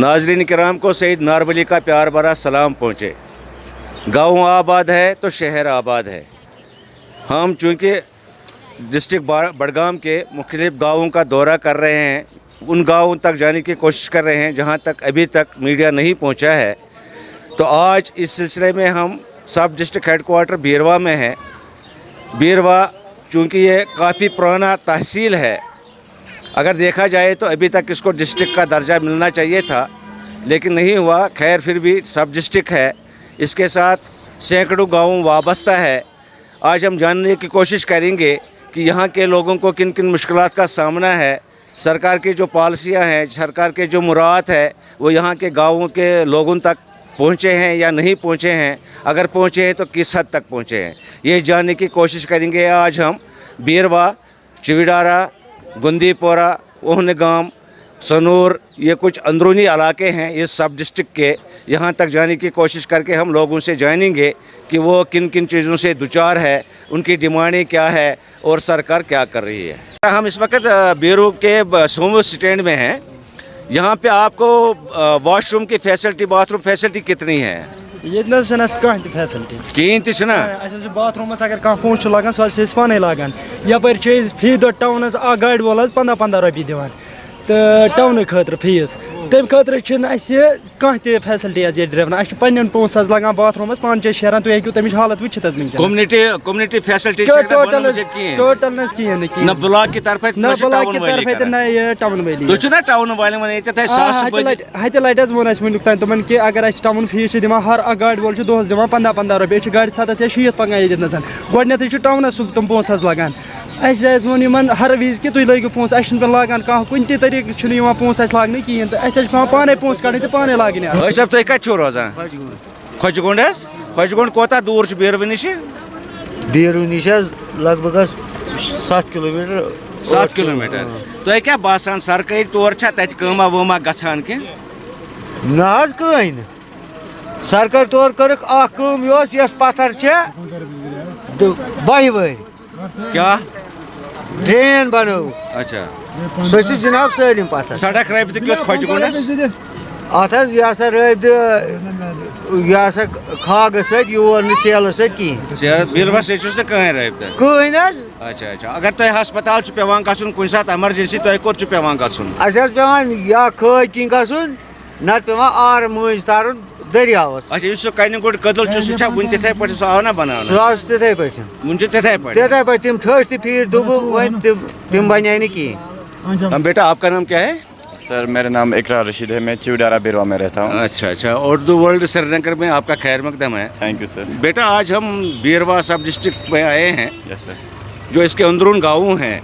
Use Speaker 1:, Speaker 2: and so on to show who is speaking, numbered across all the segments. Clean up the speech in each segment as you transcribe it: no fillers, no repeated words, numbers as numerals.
Speaker 1: नाज़रीन किराम को सईद नारबली का प्यार भरा सलाम पहुँचे। गाँव आबाद है तो शहर आबाद है। हम चूँकि डिस्ट्रिक्ट बड़गाम के मुख्तलिफ़ गाँवों का दौरा कर रहे हैं, उन गाँवों तक जाने की कोशिश कर रहे हैं जहाँ तक अभी तक मीडिया नहीं पहुँचा है। तो आज इस सिलसिले में हम सब डिस्ट्रिक्ट हेडक्वार्टर बीरवा में हैं। बीरवा चूँकि ये काफ़ी पुराना तहसील है, अगर देखा जाए तो अभी तक इसको डिस्ट्रिक्ट का दर्जा मिलना चाहिए था, लेकिन नहीं हुआ। खैर फिर भी सब डिस्ट्रिक्ट है, इसके साथ सैकड़ों गाँव वाबस्ता है। आज हम जानने की कोशिश करेंगे कि यहाँ के लोगों को किन किन मुश्किलात का सामना है, सरकार की जो पॉलिसियाँ हैं, सरकार के जो मुराद है वो यहाँ के गाँवों के लोगों तक पहुँचे हैं या नहीं पहुँचे हैं, अगर पहुँचे हैं तो किस हद तक पहुँचे हैं, ये जानने की कोशिश करेंगे। आज हम बीरवा, चिविडारा, गुंदीपोरा, ओहनगाम, सनूर, ये कुछ अंदरूनी इलाके हैं इस सब डिस्ट्रिक्ट के, यहाँ तक जाने की कोशिश करके हम लोगों से जानेंगे कि वो किन किन चीज़ों से दुचार है, उनकी डिमांडें क्या है और सरकार क्या कर रही है। हम इस वक्त बीरू के सोमो स्टैंड में हैं। यहाँ पे आपको वॉशरूम की फैसिलिटी, बाथरूम फैसिलिटी कितनी है?
Speaker 2: ये कहीं फैसिलिटी
Speaker 1: कहीं
Speaker 2: बाथरूम अगर कह पोस लागान सह पाने लागान यपर फी दह टाउन गाड़ी वोल 15-15 रपी दिवान तो टाउन खतर फीस तम खतर कह फैसिलिटी ड्राइवर पन्न पोस लगान बाथरूम पान शेरान तुम हेकू तमिच हालत वुचित
Speaker 1: कम्युनिटी फैसिलिटी
Speaker 2: टोटल न
Speaker 1: ब्लॉक की तरफ
Speaker 2: न टाउन वाली
Speaker 1: टाउन वाले
Speaker 2: हत लट वोन वनुक तान तुम कि अगर टाउन फीस दिवान हर गाड़ी वोल दोहस दिवान 15-15 रपी गाड़ी 7 या 60 पकान ये गोडनेथ टाउनस तुम पोस लागान वोन हर वज कि तुम लगे पोस पे लागान कह कुन तरीके पोस लागे कहें तो पाने पोस कड़े तो पाने लागे।
Speaker 1: तुम कत रोजान? खोजगुंड कोता दूर बीरव नश?
Speaker 3: बीरू नश लगभग 7 किलोमीटर।
Speaker 1: 7 किलोमीटर। तुम क्या बसान सरकारी तौर तमा वमा गसान कि
Speaker 3: ना कहीं सरकारी तौर कर यस पत्थर 12 वरी
Speaker 1: क्या
Speaker 3: ड्रेन बनो?
Speaker 1: अच्छा
Speaker 3: सो जनाब सलम पत्थर
Speaker 1: सड़क रबत क्यों खोजगुंडस
Speaker 3: अत यह रबत यह खाग सोर सेल सह
Speaker 1: बीरवा से कहीं रबत
Speaker 3: कहीं।
Speaker 1: अच्छा अच्छा, अगर तुम हस्पताल पेवान गन कुछ सात एमरजेंसी तुम कोत पेवान गन?
Speaker 3: पेवान या खाग किन गन न पेवान आर मज तरन दरियावस।
Speaker 1: अच्छा इस कन गुड़ कदल सह वन तिथे पे सह आव ना बना
Speaker 3: तिथे पे
Speaker 1: वन तिथे
Speaker 3: पे तम ठठ फिर दुब तम बने न कहें।
Speaker 1: बेटा आपका नाम क्या है?
Speaker 4: सर मेरा नाम इकरार रशीद है, मैं चिवडारा बीरवा में रहता हूँ।
Speaker 1: अच्छा अच्छा, उर्दू वर्ल्ड श्रीनगर में आपका खैर मकदम है।
Speaker 4: Thank you sir.
Speaker 1: बेटा आज हम बीरवा सब डिस्ट्रिक्ट में आए हैं।
Speaker 4: Yes sir.
Speaker 1: जो इसके अंदरून गाँव हैं,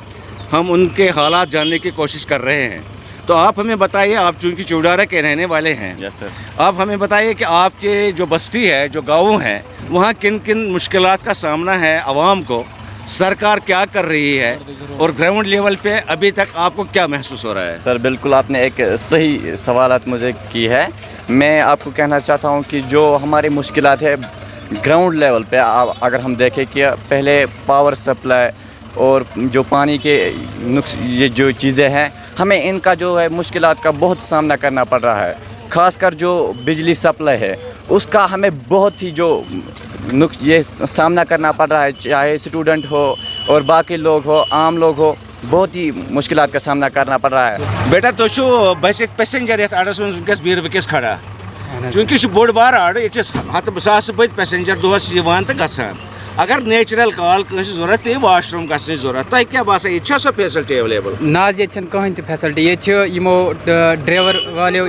Speaker 1: हम उनके हालात जानने की कोशिश कर रहे हैं। तो आप हमें बताइए, आप चूँकि चिवडारा के रहने वाले हैं।
Speaker 4: Yes sir.
Speaker 1: आप हमें बताइए कि आपके जो बस्ती है, जो गाँव है, वहाँ किन किन मुश्किलात का सामना है आवाम को, सरकार क्या कर रही है और ग्राउंड लेवल पे अभी तक आपको क्या महसूस हो रहा है?
Speaker 4: सर बिल्कुल आपने एक सही सवालात मुझे की है। मैं आपको कहना चाहता हूँ कि जो हमारी मुश्किलात है ग्राउंड लेवल पे, अगर हम देखें कि पहले पावर सप्लाई और जो पानी के ये जो चीज़ें हैं, हमें इनका जो है मुश्किलात का बहुत सामना करना पड़ रहा है। ख़ासकर जो बिजली सप्लाई है उसका हमें बहुत ही जो ये सामना करना पड़ रहा है, चाहे स्टूडेंट हो और बाकी लोग हो, आम लोग हो, बहुत ही मुश्किलात का सामना करना पड़ रहा है।
Speaker 1: बेटा तो बस पैसेंजर ये अड़स वस बीर वस खड़ा चूँकि बोड़ बार अड़ ये हथ सास बद पैसेंजर दोहस तो गसान, अगर नेचुरल कॉल जरूरत पे वाशरूम गई जरूरत तुम क्या बसान ये सो फैसिलिटी अवेलेबल?
Speaker 5: ना ये कहीं फैसिलिटी ये ड्राइवर वाले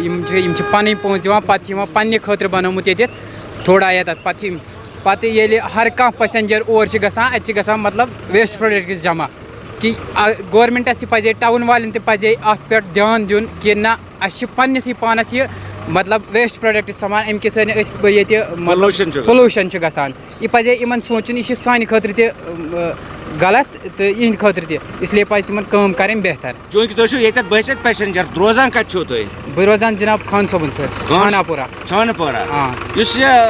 Speaker 5: पन पोस दिवान पे खतर बनोमुत ये थोड़ा ये पत हर कह पैसेंजर और गसा मतलब वेस्ट प्रोडक्ट जमा कि गवर्नमेंटस पे टाउन वाले पे अत पे ध्यान दिन कि ना पन्नस पानस ये मतलब वेस्ट प्रोडक्ट सामान अम कि पोल्यूशन गसान यह पे इन सोचन यह सान खतर गलत तो इन खतर इसलिए पे तिम कम करें बेहतर।
Speaker 1: चूँकि तुम बसित पैसेंजर रोजान कत
Speaker 5: बह रोजान जनाब खान सोबन सर छानापुरा
Speaker 1: हाँ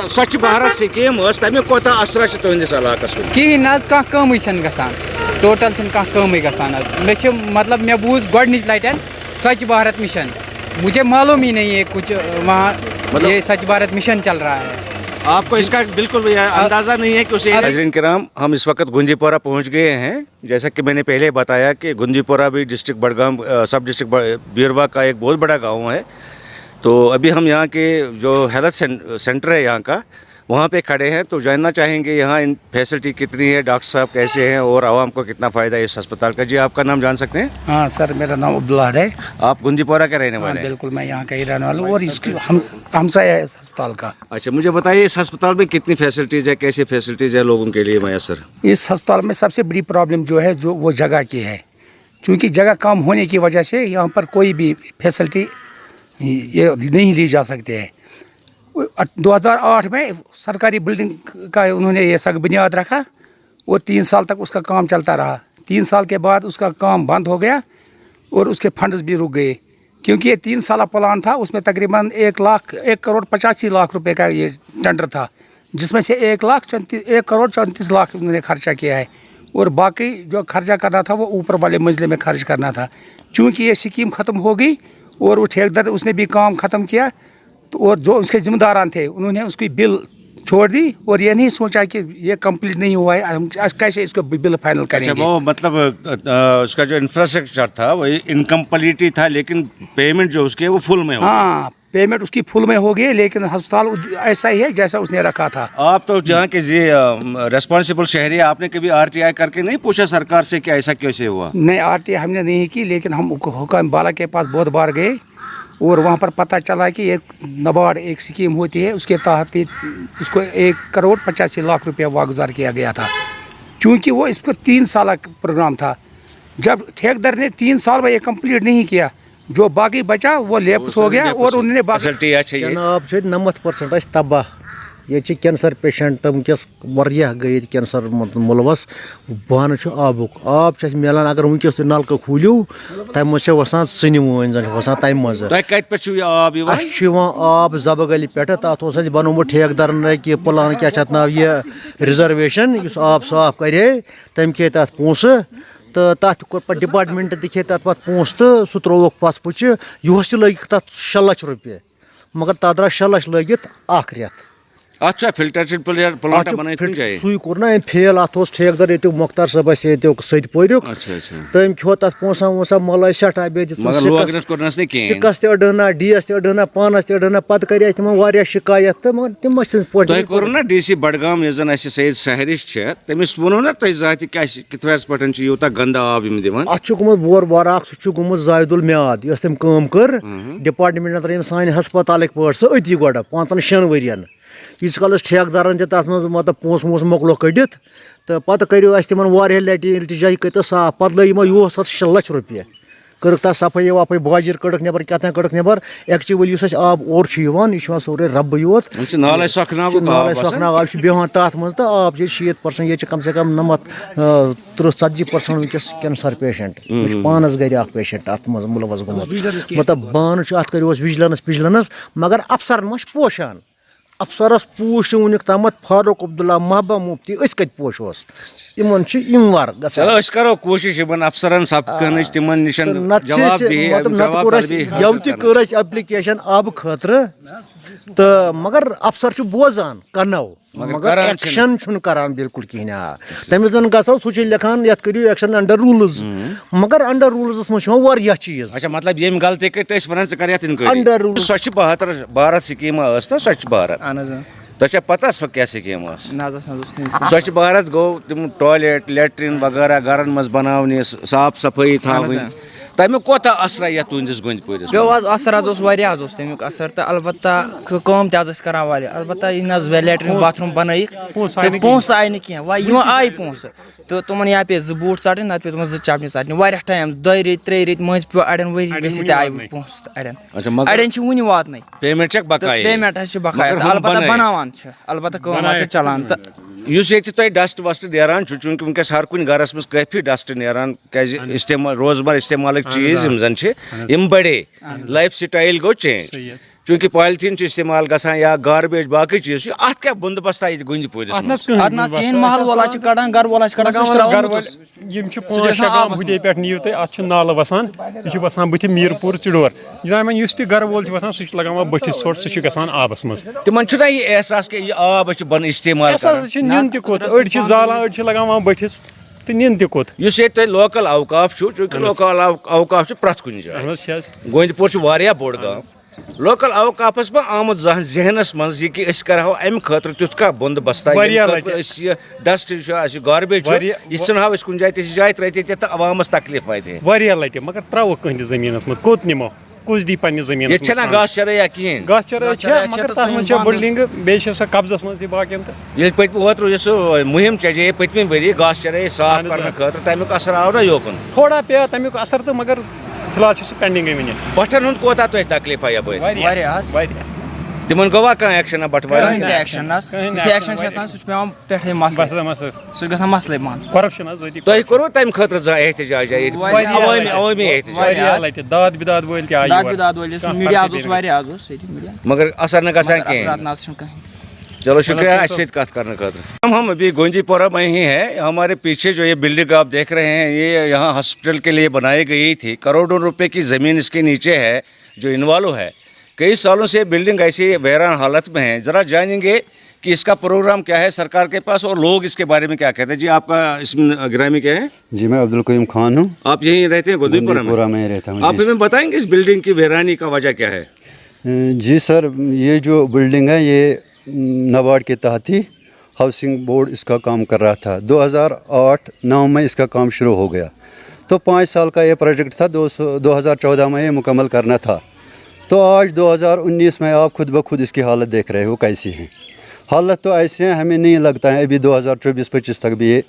Speaker 1: स्वच्छ भारत स्कीम तमिक कोता असरा तुंदिस इलाकस
Speaker 5: कहीं ना कह कमी गसान टोटल कह कमी गसान मे मतलब मे बूझ गोडनिच लटन स्वच्छ भारत मिशन मुझे मालूम ही नहीं है कुछ वहाँ ये स्वच्छ भारत मिशन चल रहा है।
Speaker 1: आपको इसका बिल्कुल भी अंदाज़ा नहीं है कि उसे नाज़रीन किराम, हम इस वक्त गुंजीपोरा पहुंच गए हैं। जैसा कि मैंने पहले बताया कि गुंजीपोरा भी डिस्ट्रिक्ट बडगाम सब डिस्ट्रिक्ट बीरवा का एक बहुत बड़ा गांव है। तो अभी हम यहाँ के जो हेल्थ सेंटर है यहाँ का, वहाँ पे खड़े हैं। तो जानना चाहेंगे यहाँ इन फैसिलिटी कितनी है, डॉक्टर साहब कैसे हैं और आवाम को कितना फ़ायदा है इस अस्पताल का। जी, आपका नाम जान सकते हैं?
Speaker 6: हाँ सर, मेरा नाम अब्दुल्ला है।
Speaker 1: आप गुंजीपोरा के रहने वाले हैं?
Speaker 6: बिल्कुल, मैं यहाँ का ही रहने वाला हूँ और इसकी हमसाया है इस अस्पताल का।
Speaker 1: अच्छा, मुझे बताइए इस अस्पताल में कितनी फैसिलिटीज़ है, कैसी फैसिलिटीज़ है लोगों के लिए मैसर?
Speaker 6: इस अस्पताल में सबसे बड़ी प्रॉब्लम जो है वो जगह की है, क्योंकि जगह कम होने की वजह से यहाँ पर कोई भी फैसिलिटी ये नहीं ली जा सकते हैं। 2008 में सरकारी बिल्डिंग का उन्होंने ये सग बुनियाद रखा और 3 साल तक उसका काम चलता रहा। 3 साल के बाद उसका काम बंद हो गया और उसके फंड्स भी रुक गए, क्योंकि ये 3 साल प्लान था। उसमें तकरीबन 1,85,00,000 रुपए का ये टेंडर था, जिसमें से 1,34,00,000 उन्होंने खर्चा किया है और बाकी जो खर्चा करना था वो ऊपर वाले मंजिले में खर्च करना था। चूँकि ये स्कीम ख़त्म हो गई और वो ठेकेदार उसने भी काम ख़त्म किया, तो और जो उसके ज़िम्मेदारान थे उन्होंने उसकी बिल छोड़ दी और ये नहीं सोचा कि ये कंप्लीट नहीं हुआ है, हम कैसे इसको बिल फाइनल करेंगे।
Speaker 1: अच्छा, वो मतलब उसका जो इंफ्रास्ट्रक्चर था वो इनकम्प्लीट था, लेकिन पेमेंट जो उसकी है वो फुल में हो।
Speaker 6: हाँ, पेमेंट उसकी फुल में हो गई, लेकिन अस्पताल ऐसा ही है जैसा उसने रखा था।
Speaker 1: आप तो जहाँ के रेस्पॉन्सिबल शहरी, आपने कभी RTI करके नहीं पूछा सरकार से कि ऐसा कैसे हुआ?
Speaker 6: नहीं, RTI हमने नहीं की, लेकिन हम हुक्म बाला के पास बहुत बार गए और वहाँ पर पता चला कि एक नाबार्ड एक स्कीम होती है, उसके तहत उसको 1,85,00,000 रुपया वागुजार किया गया था, क्योंकि वो इसको 3 साल का प्रोग्राम था। जब ठेकेदार ने 3 साल में ये कंप्लीट नहीं किया, जो बाकी बचा वो लेप्स हो गया और उन्होंने
Speaker 7: जनाब 90% तबाह। ये कैंसर पेशेंट वनकस वारिया गई कैंसर मुलवस। बहान आबुक आब मिलान, अगर वनकस नलक खोलियो तम मज वसान चन वन जन वसान तम मज आब जबगली पे तथ बनोमुत ठेकेदारन कि प्लान क्या नाव ये रिजर्वेशन आब साफ करे, तम खे तथ पोस तो तथ कोर डिपार्टमेंट खे तथ पे पोस तो सह त्रोक पथ पुच यह लगिक तथ 6 लाख रुपये, मगर तथ द्रा 6 लाख लगित 1 रेत।
Speaker 1: अच्छा, फिल्ट्रेशन प्लांट
Speaker 7: सू कोर ना फेल, अत ठेकेदार ये मुख्तार साहब सत पोरिक, तम खो तथ पोसा वोसा मल सठा बे सिकस तड़ना DS तड़ना पानस तड़ना पे कर तम शिकायत, तो मगर तम
Speaker 1: DC बडगाम सैयद शहरिश तमिस वो ना कित पे यूता गंदा आब दिवान।
Speaker 7: अत गोमुत बोर बार सह गोमुत जायदुल म्याद यस तम काम कर डिपार्टमेंट त्रेम सान हस्पताल पे सह अति गोड़ 5-6 वरियन। यीस कालस ठेकेदारन तथ मतलब पोस वोस मोकलो कड़ित, तो पे करो तम लटि इल्तजा कर साफ, पे लग यह 6 लाख रुपये कर तथ सफाई वफाई बाजर कड़क नबर क्या कड़क नबर। एक्चुअली आब और यह सोरे रब योत नाले सखनाग आब बेहान तथ मज, तो आब 60% ये कम से कम 30-40% वनकस कैंसर पेशेंट पानस गर पेशेंट अत मुलवस गोमुत। मतलब बान अत करो विजिलेंस, मगर अफसर मा पोशान। अफसरस पूछ वनिक तम फारूक अब्दुल्ला महबा मुफ्ती कत पोशोस इन वार
Speaker 1: करो कोशिश अफसरन सपकन तिमन निश
Speaker 7: यव कर एप्लिकेशन आब खतर, तो मगर अफसर बोजान कनो मगर एक्शन करान बिल्कुल कहें। तमिस गो सह लिखान ये करो एक्शन अंडर रूल्स, मगर अंडर रूल्स मह चीज।
Speaker 1: अच्छा, मतलब ये गलती अंडर रूल स्वच्छ भारत स्कीम स्वच्छ भारत तुझे पता सो क्या स्कीम स्वच्छ भारत गो तम टॉयलेट लैट्रिन वगैरह घरन मज बनावनी साफ सफाई थी तमिक कोता असर ये तुंदिस गुंदपुरिस
Speaker 8: पे असर तमिक असर तो अलबत्ता कम तरान वारिया अलबत्ता वे लैट्रिन बाथरूम बनइक पोस आय न कह वह आय पोस तो तुमन या पे 2 बूट षटन ना पे तुम 2 चपनी षटन वारिया टाइम 2 रेत 3 रेत मज पे अड़न वरी गसित आय पोस अड़न वुन वातन
Speaker 1: पेमेंट बकाया
Speaker 8: बकाया अलबत्ता बनावान अलबत्ता काम चलान तो
Speaker 1: डस्ट वस्ट नेरान चूंकि वनकस हर कुन घरस मज काफी डस्ट नेरान रोजमर इस्तेमाल चीज बड़े लाइफ स्टाइल गो चेंज चूँकि पॉलिथीन इस्तेमाल गसान या गार्बेज बाकी चीज अत क्या बंदोबस्त गुंज पूरिस
Speaker 8: اتنس کہین محل والا چھ کڑان گھر والا چھ کڑان
Speaker 9: یم چھ 5-6 گام ہُدے پٮ۪ٹھ نیٖرِو تُہۍ اَتھ چھُ نالہٕ وسان یہِ چھُ وسان بٕتھِ میٖرپوٗر چِڈور جناب یُس تہِ گرٕ وول چھُ وسان سُہ چھُ لگاوان بٔٹھِس ژھۄٹھ سُہ چھُ گژھان آبس منٛز
Speaker 1: تمن چھُنہ یہ احساس کہ یہ آب بن استعمال
Speaker 9: اَسہِ ہسا چھُ نیُن تہِ کوٚت أڑۍ چھِ زالان أڑۍ چھِ لگاوان بٔٹھِس تہٕ نِن تہِ کوٚت
Speaker 1: یُس ییٚتہِ تۄہہِ لوکل اوقاف چھُ چوٗنٛکہِ لوکل اوقاف چھُ پرٛٮ۪تھ کُنہِ جایہِ
Speaker 9: اہن حظ چھِ حظ
Speaker 1: گوندِ پوٗر چھُ واریاہ بوٚڑ گام لوکل اوقافس منٛز آمُت زانٛہہ ذہنس منٛز یہِ کہِ أسۍ کرہو امہِ خٲطرٕ تیُتھ کانٛہہ بنٛدوبستہ أسۍ یہِ ڈسٹ چھُ اَسہِ گاربیج چھُ یہِ ژھٕنہو أسۍ کُنہِ جایہِ تِژھ جایہِ ترٛٲوِتھ ییٚتہِ عوامس تکلیٖف واتہِ
Speaker 9: واریاہ لٹہِ مگر ترٛاوو کٕہٕنٛدِ زٔمیٖنس منٛز کوٚت نِمو کُس دی پننہِ زٔمیٖنس
Speaker 1: ییٚتہِ چھَنہ گاسہٕ چرٲے کِہیٖنۍ
Speaker 9: گاسہٕ چرٲے چھےٚ مگر تتھ منٛز چھےٚ بِلڈنٛگہٕ بیٚیہِ چھےٚ سۄ قبضس منٛز تہِ باقین تہٕ
Speaker 1: ییٚلہِ پٔتمہِ اوترٕ یُس سُہ مُہِم چجے پٔتمہِ ؤری گاسہٕ چرٲے صاف کرنہٕ خٲطرٕ تمیُک اثر آو نہ یوکُن
Speaker 9: تھوڑا پیٚو تمیُک اثر تہٕ مگر فِلحال چھُ سُہ پینڈنگٕے وٕنہِ
Speaker 1: بٹھن ہُنٛد کوتاہ تۄہہِ تکلیٖفا یپٲرۍ
Speaker 8: واریاہ حظ
Speaker 1: تِمن گوٚوا کانٛہہ ایکشنہ بٹھوارِ
Speaker 8: کٕہٕنۍ تہِ ایکشن حظ یُتھُے ایکشن چھُ آسان سُہ چھُ پیٚوان پٮ۪ٹھٕے مسلہٕ سُہ چھُ گژھان مسلے مان
Speaker 9: کرپشن حظ
Speaker 1: تۄہہِ کوٚروٕ تمہِ خٲطرٕ زانٛہہ احتجاج عوٲمی احتجاج
Speaker 9: واریاہ لٹہِ داد بداد وٲلۍ تہِ آیہِ
Speaker 8: داد
Speaker 9: یور.
Speaker 8: بداد وٲلۍ ٲسۍ میٖڈیا حظ اوس واریاہ حظ اوس ییٚتہِ میٖڈیا
Speaker 1: مگر اثر نہ گژھان
Speaker 8: اثرات
Speaker 1: کِہیٖنۍ
Speaker 8: نہ حظ چھُنہٕ کٕہٕنۍ
Speaker 1: چلو شکریہ اس سے کات کرنے خاطر ہم ابھی گوندی پورہ میں ہی ہیں ہمارے پیچھے جو یہ بلڈنگ آپ دیکھ رہے ہیں یہ یہاں ہاسپٹل کے لیے بنائی گئی تھی کروڑوں روپے کی زمین اس کے نیچے ہے جو انوالو ہے کئی سالوں سے یہ بلڈنگ ایسی ویران حالت میں ہے ذرا جانیں گے کہ اس کا پروگرام کیا ہے سرکار کے پاس اور لوگ اس کے بارے میں کیا کہتے ہیں جی آپ کا اسم گرامی کیا ہے
Speaker 10: جی میں عبدالقیوم خان ہوں
Speaker 1: آپ یہیں رہتے ہیں گوندی پورہ
Speaker 10: میں رہتا ہوں
Speaker 1: آپ ہمیں بتائیں گے اس بلڈنگ کی ویرانی کا وجہ کیا ہے
Speaker 10: جی سر یہ جو بلڈنگ ہے یہ نبارڈ کے تحت ہی ہاؤسنگ بورڈ اس کا کام کر رہا تھا 2008-9 میں اس کا کام شروع ہو گیا تو 5 سال کا یہ پروجیکٹ تھا 2014 میں یہ مکمل کرنا تھا تو آج 2019 میں آپ خود بخود اس کی حالت دیکھ رہے ہو کیسی ہیں حالت تو ایسے ہیں ہمیں نہیں لگتا ہے ابھی 2024-25 تک بھی یہ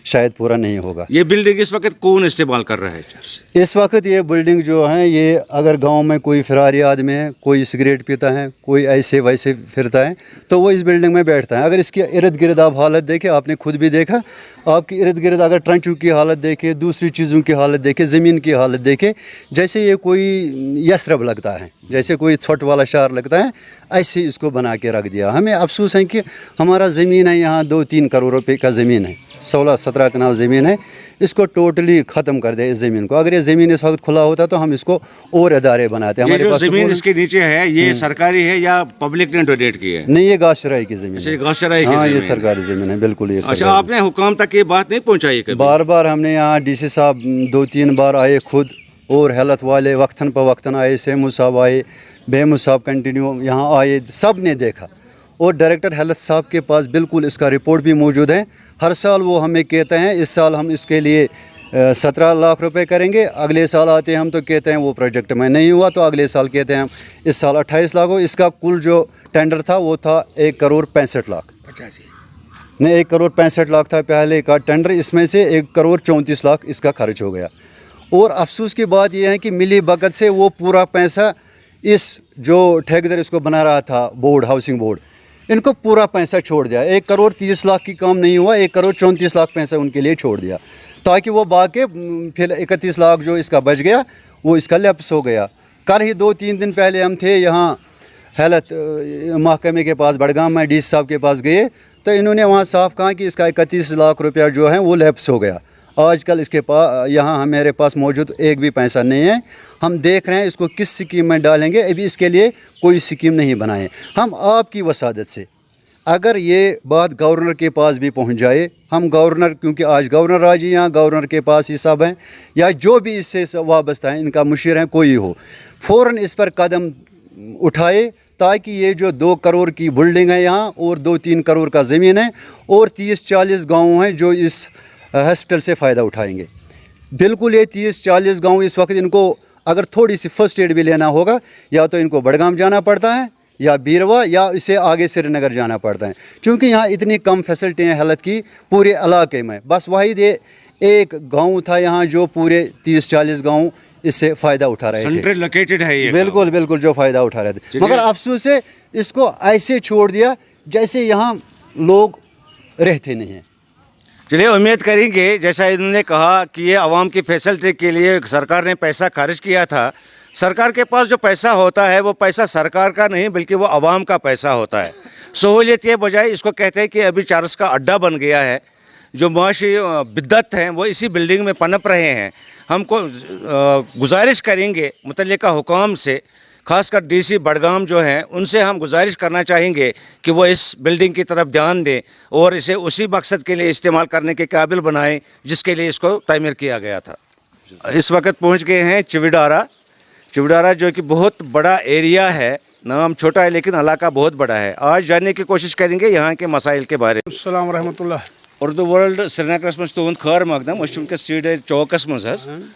Speaker 10: شاید پورا نہیں ہوگا
Speaker 1: یہ بلڈنگ اس وقت کون استعمال کر رہا ہے
Speaker 10: اس وقت یہ بلڈنگ جو ہیں یہ اگر گاؤں میں کوئی فراری آدمی ہے کوئی سگریٹ پیتا ہے کوئی ایسے ویسے پھرتا ہے تو وہ اس بلڈنگ میں بیٹھتا ہے اگر اس کی ارد گرد آپ حالت دیکھیں آپ نے خود بھی دیکھا آپ کی ارد گرد اگر ٹرنچوں کی حالت دیکھیں دوسری چیزوں کی حالت دیکھیں زمین کی حالت دیکھیں جیسے یہ کوئی یسرب لگتا ہے جیسے کوئی چھوٹ والا شہر لگتا ہے ایسے اس کو بنا کے رکھ دیا ہمیں افسوس ہے کہ ہمارا زمین ہے یہاں 2-3 کروڑ روپے کا زمین ہے 16-17 کنال زمین ہے اس کو ٹوٹلی ختم کر دے اس زمین کو اگر یہ زمین اس وقت کھلا ہوتا تو ہم اس کو اور ادارے بناتے ہیں ہمارے پاس
Speaker 1: زمین اس کے نیچے ہے یہ سرکاری ہے یا پبلک نے ڈونیٹ کی ہے
Speaker 10: نہیں یہ گاس چرائی کی زمین ہے
Speaker 1: گاس چرائی کی
Speaker 10: ہاں یہ سرکاری زمین ہے بالکل یہ
Speaker 1: اچھا آپ نے حکام تک یہ بات نہیں پہنچائی کبھی
Speaker 10: بار بار ہم نے یہاں ڈی سی صاحب 2-3 بار آئے خود اور ہیلتھ والے وقتاً فوقتاً آئے سیمو صاحب آئے بیمو صاحب کنٹینیو یہاں آئے سب نے دیکھا اور ڈائریکٹر ہیلتھ صاحب کے پاس بالکل اس کا رپورٹ بھی موجود ہے ہر سال وہ ہمیں کہتے ہیں اس سال ہم اس کے لیے 17 لاکھ روپے کریں گے اگلے سال آتے ہیں ہم تو کہتے ہیں وہ پروجیکٹ میں نہیں ہوا تو اگلے سال کہتے ہیں ہم اس سال 28 لاکھ ہو اس کا کل جو ٹینڈر تھا وہ تھا 1 کروڑ 65 لاکھ نہیں 1 کروڑ 65 لاکھ تھا پہلے کا ٹینڈر اس میں سے 1 کروڑ 34 لاکھ اس کا خرچ ہو گیا اور افسوس کی بات یہ ہے کہ ملی بھگت سے وہ پورا پیسہ اس جو ٹھیکیدار اس کو بنا رہا تھا بورڈ ہاؤسنگ بورڈ ان کو پورا پیسہ چھوڑ دیا 1 کروڑ 30 لاکھ کی کام نہیں ہوا 1 کروڑ 34 لاکھ پیسہ ان کے لیے چھوڑ دیا تاکہ وہ باقی پھر 31 لاکھ جو اس کا بچ گیا وہ اس کا لیپس ہو گیا کل ہی 2-3 دن پہلے ہم تھے یہاں ہیلتھ محکمے کے پاس بڑگام میں ڈی سی صاحب کے پاس گئے تو انہوں نے وہاں صاف کہا کہ اس کا 31 لاکھ روپیہ جو ہے وہ لیپس ہو گیا آج کل اس کے پاس یہاں میرے پاس موجود ایک بھی پیسہ نہیں ہے ہم دیکھ رہے ہیں اس کو کس سکیم میں ڈالیں گے ابھی اس کے لیے کوئی سکیم نہیں بنائے ہم آپ کی وسادت سے اگر یہ بات گورنر کے پاس بھی پہنچ جائے ہم گورنر کیونکہ آج گورنر راجی یہاں گورنر کے پاس ہی سب ہیں یا جو بھی اس سے وابستہ ہیں ان کا مشیر ہے کوئی ہو فوراً اس پر قدم اٹھائے تاکہ یہ جو 2 کروڑ کی بلڈنگ ہے یہاں اور 2-3 کروڑ کا زمین ہے اور 30-40 گاؤں ہیں جو اس ہاسپٹل سے فائدہ اٹھائیں گے بالکل یہ 30-40 گاؤں اس وقت ان کو اگر تھوڑی سی فرسٹ ایڈ بھی لینا ہوگا یا تو ان کو بڑگام جانا پڑتا ہے یا بیروا یا اسے آگے سری نگر جانا پڑتا ہے چونکہ یہاں اتنی کم فیسلٹی ہیں ہیلتھ کی پورے علاقے میں بس واحد یہ ایک گاؤں تھا یہاں جو پورے 30-40 گاؤں اس سے فائدہ اٹھا رہے تھے
Speaker 1: سینٹرل لوکیٹڈ ہے یہ
Speaker 10: بالکل بالکل جو فائدہ اٹھا رہے تھے مگر افسوس ہے اس کو ایسے چھوڑ دیا جیسے یہاں لوگ رہتے نہیں ہیں
Speaker 1: چلیے امید کریں گے جیسا انہوں نے کہا کہ یہ عوام کی فیسلٹی کے لیے سرکار نے پیسہ خرچ کیا تھا सरकार के पास जो पैसा होता है वो पैसा सरकार का नहीं बल्कि वो आवाम का पैसा होता है। सहूलियत के बजाय इसको कहते हैं कि अभी चरस का अड्डा बन गया है। जो मुआशी बिद्दत हैं वो इसी बिल्डिंग में पनप रहे हैं। हमको गुजारिश करेंगे मुतल्लिका हुकाम से, खासकर डीसी बडगाम जो हैं उनसे हम गुजारिश करना चाहेंगे कि वो इस बिल्डिंग की तरफ ध्यान दें और इसे उसी मकसद के लिए इस्तेमाल करने के काबिल बनाएं जिसके लिए इसको तामीर किया गया था। इस वक्त पहुंच गए हैं चिवडारा जो कि बहुत बड़ा एरिया है। नाम छोटा है लेकिन इलाका बहुत बड़ा है। आज जानने की कोशिश करेंगे यहाँ के मसाइल के बारे में।
Speaker 11: अस्सलाम रहमतुल्लाह।
Speaker 1: उर्दू वर्ल्ड श्रीनगर में तुंद खैर मकदम चीडार चौकस मज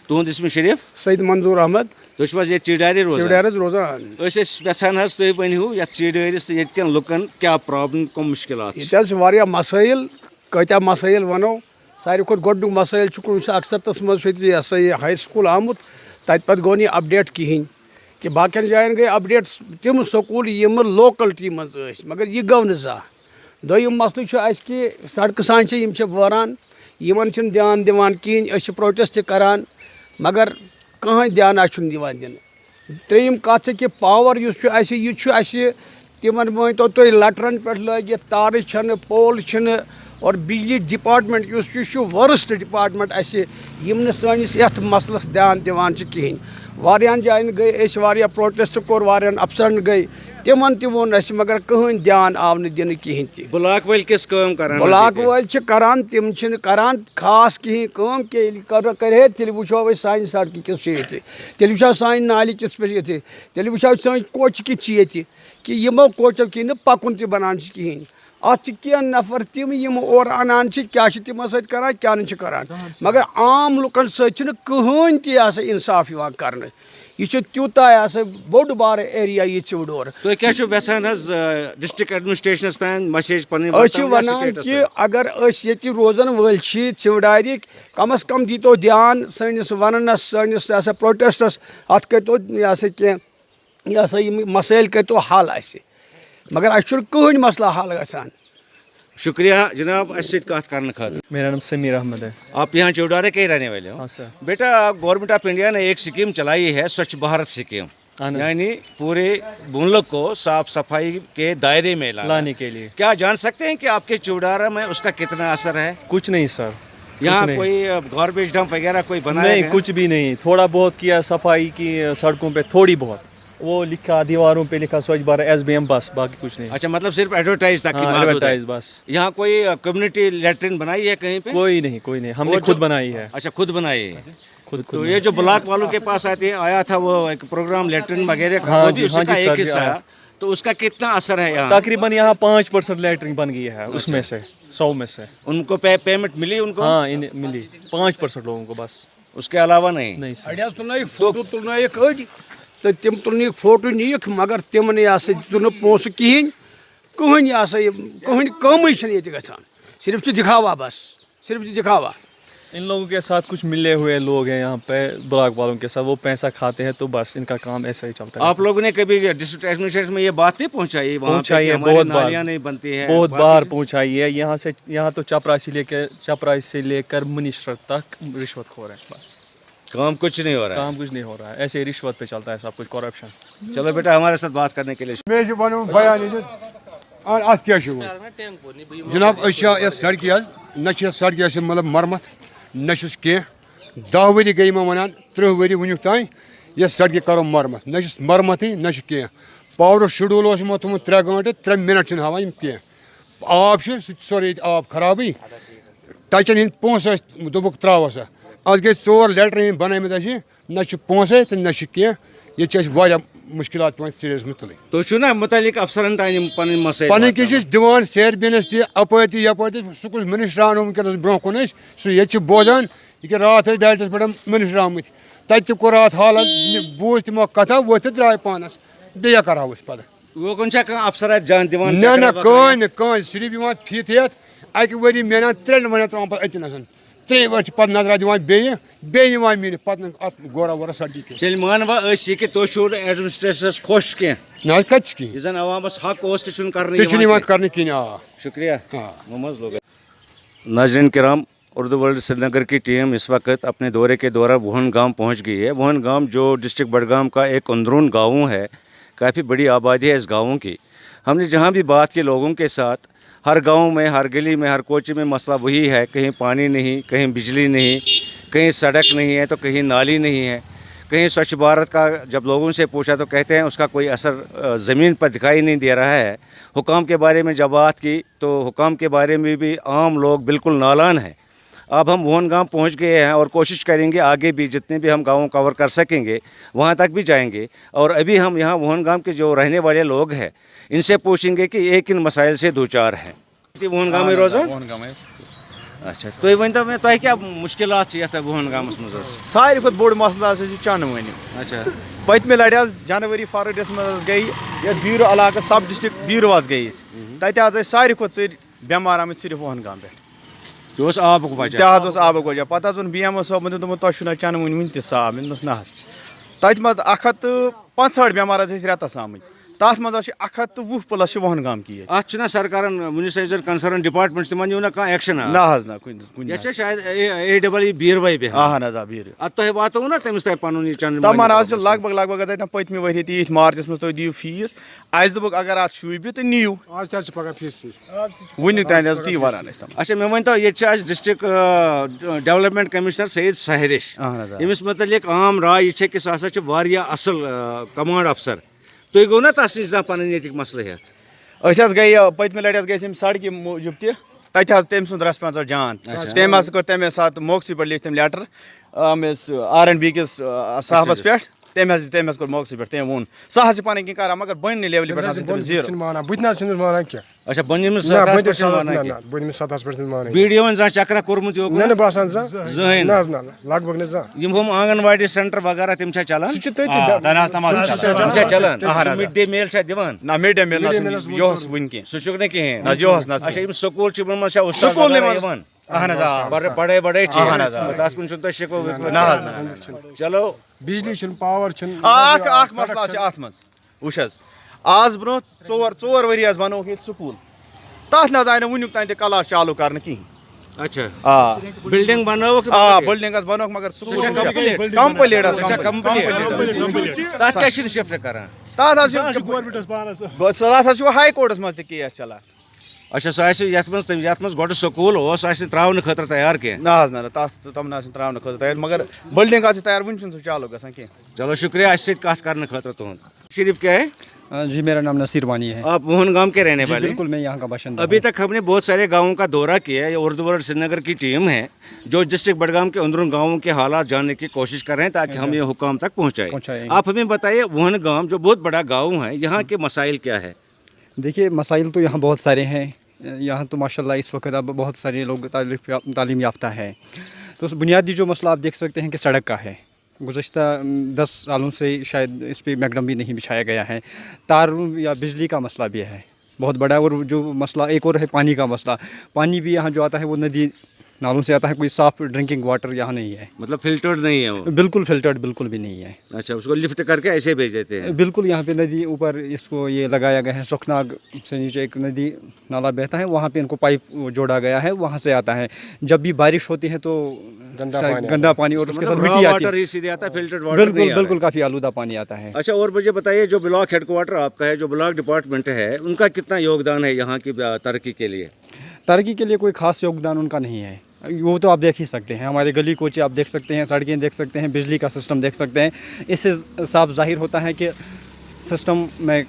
Speaker 1: तुंद इसम शरीफ
Speaker 11: सईद मंजूर अहमद
Speaker 1: तुम ये चीडारे
Speaker 11: रोजान
Speaker 1: यहान तुम वनू ये चीडारिस तो ये लुकन क्या प्रॉब्लम कम मुश्किलात
Speaker 11: ये मसाइल कत्या मसाइल वनो सारे खुद गोडुक मसाइल 1961 मज ये हाई स्कूल आमुत तत पे गो अपडेट कहें कि बाकिन जायन गई अपडेट तम स्कूल यम लोकलिटी मज मगर यह गो ना दोयम मसलु कि सड़क सान वारान यमन ध्यान दिवान कहें प्रोटेस्ट करान मगर कहीं ध्यान दिवान दिन। त्रेयम कत कि पावर यह तिमन वन तो तुम लटरन पे लगित तार पोल और बिजली डिपार्टमेंट वर्स्ट डिपार्टमेंट यम सानिस यथ मसलस ध्यान दिवान कहें। वारियान जायन गई प्रोटेस्ट कोर वारियान अफसरन गई तिमन तोन मगर कहीं ध्यान आव न दिन कहें त।
Speaker 1: ब्लॉक वाल किस काम करान
Speaker 11: ब्लॉक वाल करान तिम करान खास कहें काम करे तेल वो सान सड़क किस तेल वो सान नाली किस पे तेल वो सान कोच कि कि यमो कोचो कि पकुन त बनान कहें। अत क्या नफर तम यम और अनान क्या तमो सत करान क्या करान मगर आम लुकन सत कहीं त इंसाफ कर यह तूता बोड़ बार एरिया यह चिवडोर।
Speaker 1: तो क्या डिस्ट्रिक्ट एडमिनिस्ट्रेशन तान मैसेज
Speaker 11: वन कि अगर ये रोजन वल चिवडार कम अज कम दीतो ध्यान सनिस वनस सनिस प्रोटेस्टस अत करो मसाइल करो हल मगर कहीं मसला हल गसान।
Speaker 1: शुक्रिया जनाब कत करने खातिर।
Speaker 8: मेरा नाम समीर अहमद है।
Speaker 1: आप यहाँ चिवडारे के रहने वाले हो?
Speaker 8: हाँ सर।
Speaker 1: बेटा गवर्नमेंट ऑफ इंडिया ने एक स्कीम चलाई है स्वच्छ भारत स्कीम, यानी पूरे मुल्क को साफ सफाई के दायरे में लाने के लिए। क्या जान सकते हैं कि आपके चिवडारा में उसका कितना असर है?
Speaker 8: कुछ नहीं सर।
Speaker 1: यहाँ कोई गार्बेज डंप वगैरह कोई बनाया
Speaker 8: नहीं? कुछ भी नहीं। थोड़ा बहुत किया सफाई की सड़कों पे, थोड़ी बहुत वो लिखा दीवारों पे लिखा स्वच्छ भारत SBM बस, बाकी कुछ नहीं।
Speaker 1: अच्छा, मतलब सिर्फ एडवर्टाइज तक?
Speaker 8: एडवर्टाइज बस।
Speaker 1: यहाँ कोई कम्युनिटी लेटरिन बनाई है कहीं पे?
Speaker 8: कोई नहीं, हमने खुद बनाई है।
Speaker 1: अच्छा, खुद बनाई है।
Speaker 8: खुद
Speaker 1: तो ये जो ब्लॉक वालों के पास आया था वो एक प्रोग्राम लेटरिन वगैरह का,
Speaker 8: हाँ जी,
Speaker 1: एक हिस्सा, तो उसका कितना असर है यहाँ?
Speaker 8: तकरीबन यहाँ 5% लेटरिन बन गई है उसमें से 100 में से।
Speaker 1: उनको पेमेंट मिली उनको?
Speaker 8: हाँ मिली 5% लोगों को बस,
Speaker 1: उसके अलावा नहीं
Speaker 11: सर। तो तम तुल फोटो नीक मगर तम तुन पोस कहें कहीं कम गसान, सिर्फ दिखावा, बस सिर्फ दिखावा।
Speaker 8: इन लोगों के साथ कुछ मिले हुए लोग हैं यहाँ पे ब्लॉक वालों के साथ, वो पैसा खाते हैं तो बस इनका काम ऐसा ही चलता है।
Speaker 1: आप लोगों ने कभी डिस्ट्रिक्ट एडमिनिस्ट्रेशन में ये बात नहीं पहुँचाई है?
Speaker 8: बहुत बार
Speaker 1: नहीं बनती है,
Speaker 8: बहुत बार पहुँचाई है। यहाँ तो चपरासी से लेकर मिनिस्टर तक रिश्वतखोर है, बस
Speaker 1: काम कुछ नहीं हो रहा है।
Speaker 8: काम कुछ नहीं हो रहा है, ऐसे रिश्वत पे चलता है सब कुछ, करप्शन।
Speaker 1: चलो बेटा, हमारे साथ बात करने के लिए
Speaker 12: जनाब सड़क न सड़क मतलब मरमत न कह 10 वरी गई वन 30 वरी वनुक तान ये सड़क करो मरमत, न मरमत न कह। पावर शेड्यूल थोमुत 3 घंटे 3 मिनट हावान कह। आब सोरे आब खराबी, टचन हंद पोस दोक त्रा सा आज गई 4 लेटर बनामत न पोसे तो न कह। ये मुश्किलात सीरीज में तुल
Speaker 1: तो ना मुतलिक अफसरन पन मसैल
Speaker 12: पन दिवान सैर बिनस तप यप सह कुछ मिनिस्टर वनकस ब्रो कुन सह बोजान ये रात डायरेक्टस पे मिनिस्टर आमुत तत कोर अत हालत बूझ तमो कथा वो द्राय पानस बे कर पे
Speaker 1: वो अफसर जान दिवान
Speaker 12: ना कह सिर्फ फीत हेत अक वरी मेना 3 वन त्रान पे अतन 3 वर पे नजर दिवान बे मीन पे गोरा वोरा सड़क
Speaker 1: तेल मानवा कि तुम एडमिनिस्ट्रेशन खुश कह
Speaker 12: ना कत कह
Speaker 1: अवामस हक कर
Speaker 12: कह।
Speaker 1: शुक्रिया नाज़रीन किराम उर्दू वर्ल्ड श्रीनगर की टीम इस वक्त अपने दौरे के दौरान वुहन गांव पहुंच गई है। वुहन गांव जो डिस्ट्रिक्ट बडगाम का एक अंदरून गाँव है, काफ़ी बड़ी आबादी है इस गाँव की। हमने जहां भी बात की लोगों के साथ, हर गांव में, हर गली में, हर कोचे में मसला वही है, कहीं पानी नहीं, कहीं बिजली नहीं, कहीं सड़क नहीं है तो कहीं नाली नहीं है, कहीं स्वच्छ भारत का जब लोगों से पूछा तो कहते हैं उसका कोई असर ज़मीन पर दिखाई नहीं दे रहा है। हुकाम के बारे में जब बात की तो हुकाम के बारे में भी आम लोग बिल्कुल नालान हैं। अब हम वुहन गांव पहुंच गए हैं और कोशिश करेंगे आगे भी जितने भी हम गाँव कवर कर सकेंगे वहां तक भी जाएंगे। और अभी हम यहाँ वुहन गांव के जो रहने वाले लोग हैं इनसे पूछेंगे कि ये किन मसाइल से दो चार हैं। वुहन गांव में रोज़ान अच्छा तुम वन तो मैं क्या मुश्किलात वुहन गाँव मज
Speaker 13: सारे खुद बोड़ मसला चनवनी
Speaker 1: अच्छा
Speaker 13: पतमे लड़ जनवरी फरवरीस मज गई बीरो इलाक सब डिस्ट्रिक्ट बीरो गई तत सारे खुद बेमार आम सिर्फ वुहन गाँव पे
Speaker 1: आबुक वजह
Speaker 13: आबुक वजह पे वो BMO सोबन दोप तुम चनवन वन तब ना तत मज 165 बेमार रेतस आम तथ मज 120+ वुहन गाँव की
Speaker 1: अना सरकार कंसर्न डिपार्टमेंट तम ना कह एक्शन
Speaker 13: ना
Speaker 1: शायद AEE बीरवाई
Speaker 13: बीर
Speaker 1: तुम वातो ना तमिस तक पन
Speaker 13: तमन आज लगभग पतमे वरी तीत मार्चस मज तुम दिव फीस आज दोप अगर अत शूबि तो नीव
Speaker 9: आज पगह फीस
Speaker 13: वन तान ती वन
Speaker 1: अच्छा मे वन तो ये district development commissioner Syed Sehrish Amis मतलब आम राय यह कि सह असल कमांड अफसर तुम गो ना तस पन मसल हेत
Speaker 13: गई पतमे लट गई सड़क मूजूब तत तम सुंद रेस्पॉन्स जान तम कर तमें सात मौकसी पे लिख तम लेटर R&B किस साहबस पे तम कोर मौकसी पे तम वो सह पन कह कर मगर बन लेवल पे जीरो
Speaker 1: अच्छा बन
Speaker 9: सतह
Speaker 1: वीडियो चक्रा कोर्मुत
Speaker 9: बसान लगभग
Speaker 1: हम आंगनवाड़ी सेंटर वगैरह तम चलान चलान मिड डे मील दिवान
Speaker 13: ना मिड डे मील वन
Speaker 1: सह कहें स्कूल बड़े बड़े शिको चलो
Speaker 9: बिजली पावर
Speaker 13: मसला अत मज आज ब्रो 4 वरी बनो स्कूल तथ ना आय वुक तान क्लास चालू कर कहें
Speaker 1: अच्छा बिल्डिंग बनो
Speaker 13: बिल्डिंग बनो मगर
Speaker 1: कंप्लीट शिफ्ट कर
Speaker 13: हाई कोर्टस मज केस चलान
Speaker 1: अच्छा सह मज स्कूल त्रावन खतर तैयार कह
Speaker 13: ना तम त्रावन खतर तैयार मगर बिल्डिंग तैयार वन चालू ग
Speaker 1: चलो शुक्रिया कत कर खतर तुहद शरीफ क्या है?
Speaker 14: जी मेरा नाम नसीर वानी है।
Speaker 1: आप वुहन गांव के रहने वाले?
Speaker 14: बिल्कुल मैं यहाँ का बाशिंदा।
Speaker 1: अभी तक हमने बहुत सारे गांवों का दौरा किया है। उर्दू वर्ल्ड श्रीनगर की टीम है जो डिस्ट्रिक्ट बडगाम के अंदरून गांवों के हालात जानने की कोशिश कर रहे हैं ताकि हम ये हुकाम तक पहुँचाएँ। आप हमें बताइए वुहन गाँव जो बहुत बड़ा गाँव है यहाँ के मसाइल क्या है?
Speaker 14: देखिए मसाइल तो यहाँ बहुत सारे हैं। यहाँ तो माशाल्लाह इस वक्त अब बहुत सारे लोग तालीम याफ्ता है। तो बुनियादी जो मसला आप देख सकते हैं कि सड़क का है। गुज़श्ता 10 सालों से शायद इस पर मैकडम भी नहीं बिछाया गया है। तार या बिजली का मसला भी है बहुत बड़ा। और जो मसला एक और है पानी का मसला। पानी भी यहाँ जो आता है वो नदी नालों से आता है। कोई साफ़ ड्रिंकिंग वाटर यहाँ नहीं है।
Speaker 1: मतलब फिल्टर्ड नहीं है वो?
Speaker 14: बिल्कुल फिल्टर्ड बिल्कुल भी नहीं है।
Speaker 1: अच्छा उसको लिफ्ट करके ऐसे भेज देते हैं?
Speaker 14: बिल्कुल यहाँ पे नदी ऊपर इसको ये लगाया गया है। सुखनाग से नीचे एक नदी नाला बहता है वहाँ पे इनको पाइप जोड़ा गया है वहाँ से आता है। जब भी बारिश होती है तो गंदा पानी और उसके साथ मिट्टी आती है।
Speaker 1: सीधे आता है फिल्टर्ड वाटर?
Speaker 14: बिल्कुल काफ़ी आलूदा पानी आता है।
Speaker 1: अच्छा और मुझे बताइए जो ब्लॉक हेडक्वार्टर आपका है, जो ब्लॉक डिपार्टमेंट है, उनका कितना योगदान है यहाँ की तरक्की के लिए?
Speaker 14: तरक्की के लिए कोई ख़ास योगदान उनका नहीं है। वो तो आप देख ही सकते हैं। हमारे गली कोचे आप देख सकते हैं, सड़कें देख सकते हैं, बिजली का सिस्टम देख सकते हैं। इससे साफ जाहिर होता है कि सिस्टम में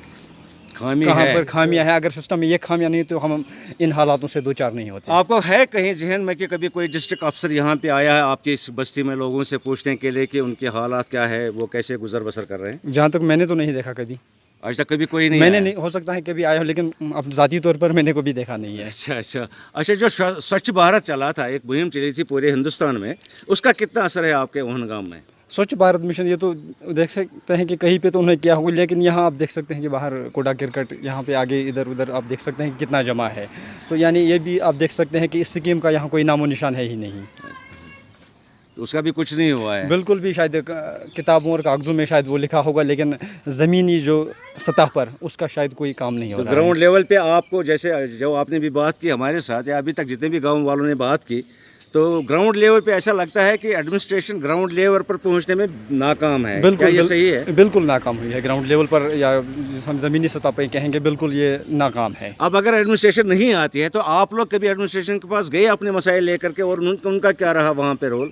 Speaker 14: कहाँ पर खामियां है। अगर सिस्टम में ये खामियां नहीं तो हम इन हालातों से दो चार नहीं होते।
Speaker 1: आपको है कहीं जहन में कि कभी कोई डिस्ट्रिक्ट अफसर यहाँ पे आया है आपकी इस बस्ती में लोगों से पूछने के लिए कि उनके हालात क्या है, वो कैसे गुजर बसर कर रहे हैं?
Speaker 14: जहाँ तक मैंने तो नहीं देखा कभी।
Speaker 1: आज तक कभी कोई नहीं?
Speaker 14: मैंने नहीं, हो सकता है कभी आया हो लेकिन अब ज़ाती तौर पर मैंने कभी देखा नहीं है।
Speaker 1: अच्छा जो स्वच्छ भारत चला था, एक मुहिम चली थी पूरे हिंदुस्तान में, उसका कितना असर है आपके वुहन गाँव में?
Speaker 14: स्वच्छ भारत मिशन ये तो देख सकते हैं कि कहीं पे तो उन्होंने किया होगा लेकिन यहाँ आप देख सकते हैं कि बाहर कूड़ा करकट यहाँ पे आगे इधर उधर आप देख सकते हैं कि कितना जमा है। तो यानी ये भी आप देख सकते हैं कि इस स्कीम का यहाँ कोई नामो निशान है ही नहीं।
Speaker 1: तो उसका भी कुछ नहीं हुआ है?
Speaker 14: बिल्कुल भी। शायद किताबों और कागज़ों में शायद वो लिखा होगा लेकिन ज़मीनी जो सतह पर उसका शायद कोई काम नहीं हो रहा है।
Speaker 1: ग्राउंड लेवल पे आपको जैसे जो आपने भी बात की हमारे साथ या अभी तक जितने भी गाँव वालों ने बात की तो ग्राउंड लेवल पे ऐसा लगता है कि एडमिनिस्ट्रेशन ग्राउंड लेवल पर पहुंचने में नाकाम है। क्या ये सही है?
Speaker 14: बिल्कुल नाकाम हुई है ग्राउंड लेवल पर, या हम ज़मीनी सतह पर कहेंगे, बिल्कुल ये नाकाम है।
Speaker 1: अब अगर एडमिनिस्ट्रेशन नहीं आती है तो आप लोग कभी एडमिनिस्ट्रेशन के पास गए अपने मसाइल लेकर के, और उनका क्या रहा वहाँ पे रोल?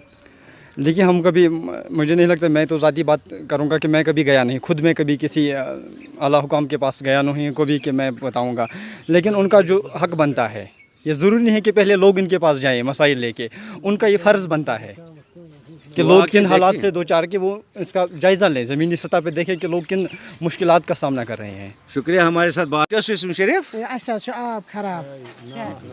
Speaker 14: देखिए, हम कभी, मुझे नहीं लगता, मैं तो ज़ाती बात करूंगा कि मैं कभी गया नहीं, खुद मैं कभी किसी आला हुकाम के पास गया नहीं कभी कि मैं बताऊंगा, लेकिन उनका जो हक बनता है, ये ज़रूरी नहीं है कि पहले लोग इनके पास जाएं मसाइल लेके, उनका ये फ़र्ज़ बनता है कि लोग किन हालात से दो चार के वो इसका जायज़ा लें, ज़मीनी सतह पे देखें कि लोग किन मुश्किलात का सामना कर रहे हैं।
Speaker 1: शुक्रिया हमारे साथ बात। क्या इसम शरीफ?
Speaker 15: आब खराब।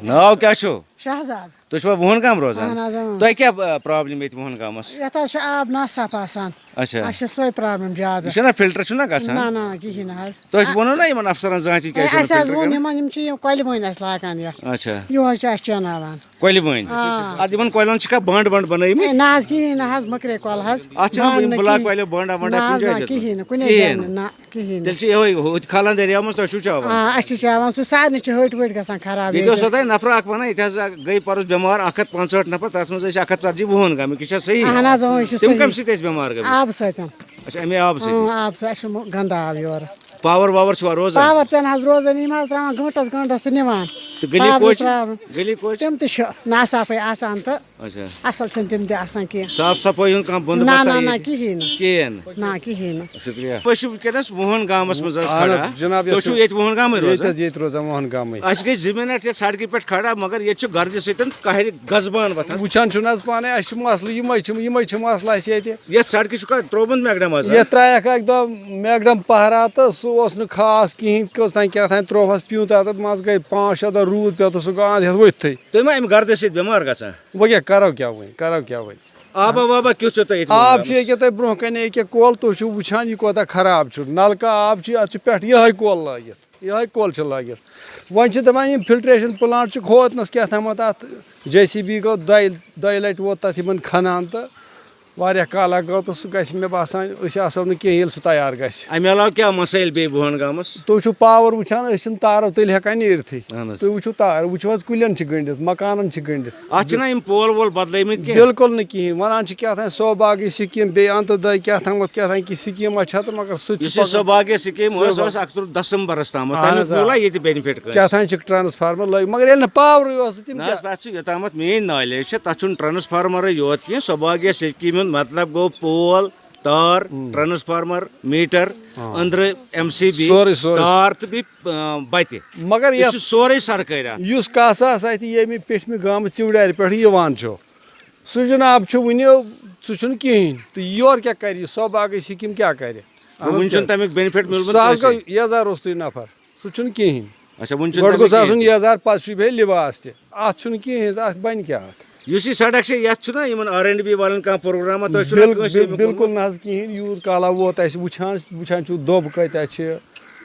Speaker 1: नाव क्या छो?
Speaker 15: शहजाद।
Speaker 1: तो छो वोहन गाम रोजान? तो क्या प्रॉब्लम ये वोहन गामस?
Speaker 15: यता छ आब नासाफ आसान।
Speaker 1: अच्छा।
Speaker 15: अच्छा सोई प्रॉब्लम ज्यादा।
Speaker 1: ये ना फिल्टर छ ना गसान?
Speaker 15: ना ना किहिन हज।
Speaker 1: तो अस वनो ना यमन अफसरन जांच के
Speaker 15: अस वोन यमन छ कोइल वोन अस लागान या।
Speaker 1: अच्छा।
Speaker 15: यो छ अस चनावान।
Speaker 1: कोइल वोन। आ दिमन कोइलन छ का बंड बनाई में?
Speaker 15: ना किहिन हज मकरे कोल हज।
Speaker 1: अच्छा बुला कोइल बंड कुन जाय?
Speaker 15: किहिन कुने ना किहिन।
Speaker 1: तेल छ यो होत खालन दरिया मस तो छु चावा।
Speaker 15: हां अस चावान सु सारने छ हट वट गसान खराब।
Speaker 1: ये तो सदा नफर आख वना इतिहास गई परस बीमार 165 नफर तस मस 140 वोहन गाम कि सही?
Speaker 15: हां ना जो
Speaker 1: तुम कम से बीमार गए?
Speaker 15: आब सतन।
Speaker 1: अच्छा एमे आब से?
Speaker 15: आब से गंदा आब योर।
Speaker 1: पावर छ रोज?
Speaker 15: पावर तन हज रोज निमाज रान घंटस निवान।
Speaker 1: तो गली कोच
Speaker 15: तम त नासाफे आसान त।
Speaker 1: अच्छा।
Speaker 15: असल छन तम त आसान के।
Speaker 1: साफ सफाई हुन काम बंद
Speaker 15: ना ना ना किहिन।
Speaker 1: केन?
Speaker 15: ना किहिन।
Speaker 1: शुक्रिया। पशु केनस वोहन गामस मज खड़ा।
Speaker 11: जनाब
Speaker 1: तो छु ये वोहन गाम रोज?
Speaker 11: ये रोज वोहन गाम।
Speaker 1: अस गई 2 मिनट ये सड़क पे खड़ा, मगर ये छु गर्द सतन कहर गजबान वथन।
Speaker 11: वुचान छु नस पाने अस मसला यमय छ मसला अस ये।
Speaker 1: ये सड़क छु का त्रोबंद मैगडम आज?
Speaker 11: ये त्रायक एकदम मैगडम पहरा तो सो ओस न खास किहिन कस तां क्या तां त्रोहस पियूं ता मज गई 5-6 दिन रूद पे तो सो गांध हेत वथै।
Speaker 1: तो मै हम गर्द से बीमार गसा।
Speaker 11: वो क्या करो क्या वही
Speaker 1: आब बाबा क्यों छ तो
Speaker 11: आब छ के तो ब्रोह कने के कोल तो छु वुचान ये कोता खराब छु, नलका आब छ अत पेट यह कोल लागित, यह कोल छ लागित। वन छ दमान ये फिल्ट्रेशन प्लांट छ खोतनस क्या थामत अत जेसीबी गो दय लट वो तथ मन खनान तो वारिया काला गो तो सह गस मे बासान अस आसो न कहीं सह तैयार गस।
Speaker 1: अमे अलाव क्या मसाइल बे वोहन गामस?
Speaker 11: तो छु पावर वुचान अस तारो तेल हेकान नीरथी। तो वुचो तार वुचो कुलन छ गंडित, मकानन छ गंडित।
Speaker 1: अत ना पोल वोल बदलैमित के?
Speaker 11: बिल्कुल न कहीं वनान छ क्या था सौभाग्य स्कीम बे अंतोदय क्या था कि स्कीम अच्छा तो मगर सह
Speaker 1: सौभाग्य स्कीम 31 दिसंबर तम बोला ये बेनिफिट
Speaker 11: क्या था ट्रांसफार्मर लग, मगर ये पावर
Speaker 1: तमत मेन नॉलेज तथ ट्रांसफार्मर योत कह सौभाग्य स्कीम मतलब गो पोल तार ट्रांसफार्मर मीटर अंदर MCB तार तो बत,
Speaker 11: मगर ये
Speaker 1: सोरे सरकार
Speaker 11: युस कासा ये पेठम गाम चिवड़ार पे सह जनाब वनो सह कहें तो योर क्या कर सौभाग्य स्कीम क्या कर
Speaker 1: बेनिफिट
Speaker 11: सह यजार तुम नफर सह कहें।
Speaker 1: अच्छा
Speaker 11: गोड गोस आसन यजार पे लिबास तथ कहें बन क्या
Speaker 1: सड़क से R&B वालन का प्रोग्राम
Speaker 11: बिल्कुल ना कहें यूत काला वोत वुचान दोब कत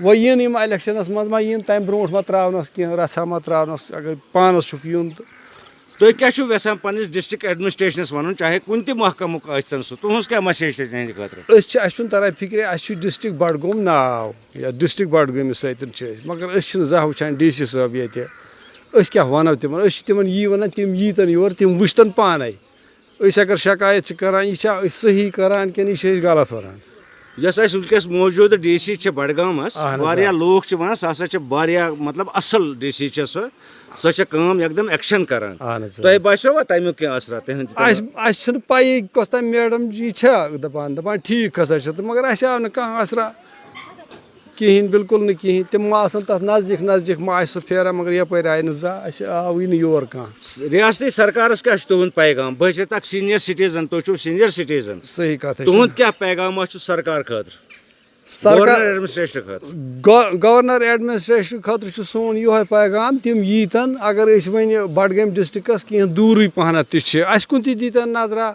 Speaker 11: वो इन इलेक्शनस मज मा इन तम ब्रो मा त्रावनस कह रचा मा त्रावनस अगर पानस यून
Speaker 1: तो क्या यसान पन्निस डिस्ट्रिक्ट एडमिनिस्ट्रेशनस वन चाहे कुन त महकमुक सह तुहस क्या मैसेज तहद खतर?
Speaker 11: तरह फिक्र अस डिस्ट्रिक्ट बडगोम नाव या डिस्ट्रिक्ट बडगोम सतन मगर अह वुचान DC साहब ये क्या वनो तिमन यी वन तिम यीतन योर तिम वुचतन पाने अगर शिकायत करान यह सही करान कि यह गलत वन।
Speaker 1: यस वनकस मौजूद DC बडगामस वारिया लोग वन सह मतलब असल DC सह एकदम एक्शन करान। तह बासो तमुक क्या असरा
Speaker 11: अस पाई कस मैडम जी दपान ठीक हसा तो मगर अस आव न असरा कहें बिल्कुल न कहें तम तथ नजदीक नजदीक मा फेरा मगर यपर आय आव योर कह।
Speaker 1: रियासती सरकार क्या तुंद पैगाम? बस तक सीनियर सिटीजन तुम सीनियर सिटीजन
Speaker 11: सही कत
Speaker 1: तुंद क्या पैगाम सरकार खतर
Speaker 11: सरकार
Speaker 1: एडमिनिस्ट्रेशन खतर?
Speaker 11: गवर्नर एडमिनिस्ट्रेशन खतर सोन यो पैगाम तिम यीतन अगर वन बडगाम डिस्ट्रिक्टस कह दूर पहन तस कुन दीतन नजरा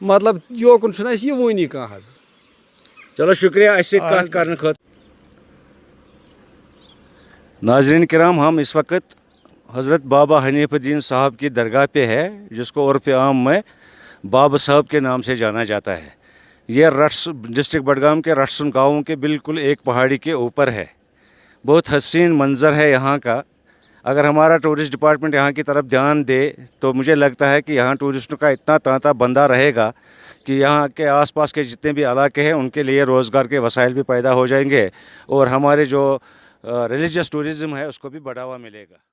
Speaker 11: मतलब योकुन यह वनी कह।
Speaker 1: चलो शुक्रिया अस कत करने खत। नाज़रीन किराम हम इस वक्त हज़रत बाबा हनीफुद्दीन साहब की दरगाह पे है जिसको उर्फ़ आम में बाबा साहब के नाम से जाना जाता है। ये डिस्ट्रिक्ट बडगाम के रटसुन गाँव के बिल्कुल एक पहाड़ी के ऊपर है। बहुत हसीन मंज़र है यहाँ का। अगर हमारा टूरिस्ट डिपार्टमेंट यहाँ की तरफ ध्यान दे तो मुझे लगता है कि यहाँ टूरिस्टों का इतना तांता बंदा रहेगा कि यहाँ के आसपास के जितने भी इलाके हैं उनके लिए रोज़गार के वसाइल भी पैदा हो जाएंगे और हमारे जो रिलीजियस टूरिज़्म है उसको भी बढ़ावा मिलेगा।